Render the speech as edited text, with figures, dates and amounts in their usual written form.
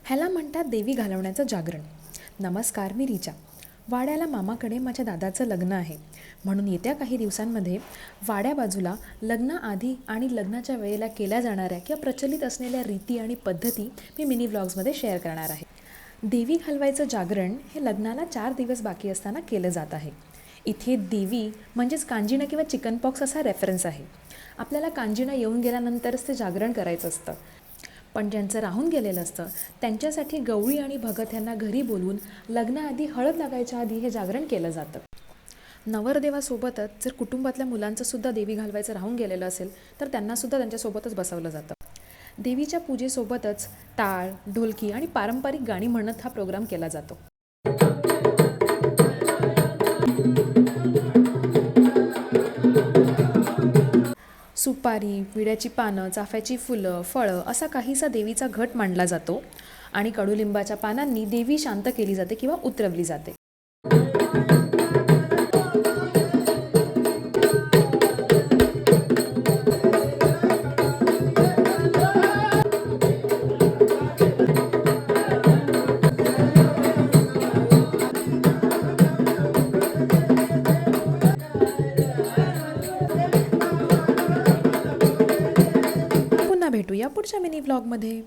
ह्याला म्हणतात देवी घालवण्याचं जागरण. नमस्कार, मी रिचा. वाड्याला मामाकडे माझ्या दादाचं लग्न आहे, म्हणून येत्या काही दिवसांमध्ये वाड्या बाजूला लग्नाआधी आणि लग्नाच्या वेळेला केल्या जाणाऱ्या किंवा प्रचलित असलेल्या रीती आणि पद्धती मी मिनी व्लॉग्समध्ये शेअर करणार आहे. देवी घालवायचं जागरण हे लग्नाला 4 दिवस बाकी असताना केलं जात आहे. इथे देवी म्हणजेच कांजिणं किंवा चिकनपॉक्स असा रेफरन्स आहे. आपल्याला कांजिणं येऊन गेल्यानंतरच ते जागरण करायचं असतं, पण ज्यांचं राहून गेलेलं असतं त्यांच्यासाठी गवळी आणि भगत यांना घरी बोलवून लग्नाआधी हळद लागायच्या आधी हे जागरण केलं जातं. नवरदेवासोबतच जर कुटुंबातल्या मुलांचंसुद्धा देवी घालवायचं राहून गेलेलं असेल तर त्यांनासुद्धा त्यांच्यासोबतच बसवलं जातं. देवीच्या पूजेसोबतच टाळ, ढोलकी आणि पारंपरिक गाणी म्हणत हा प्रोग्राम केला जातो. सुपारी, विड्याची पानं, चाफ्याची फुलं, फळं असा काहीसा देवीचा घट मांडला जातो आणि कडुलिंबाच्या पानांनी देवी शांत केली जाते किंवा उतरवली जाते. पुन्हा भेटूया पुढच्या मिनी व्लॉगमध्ये.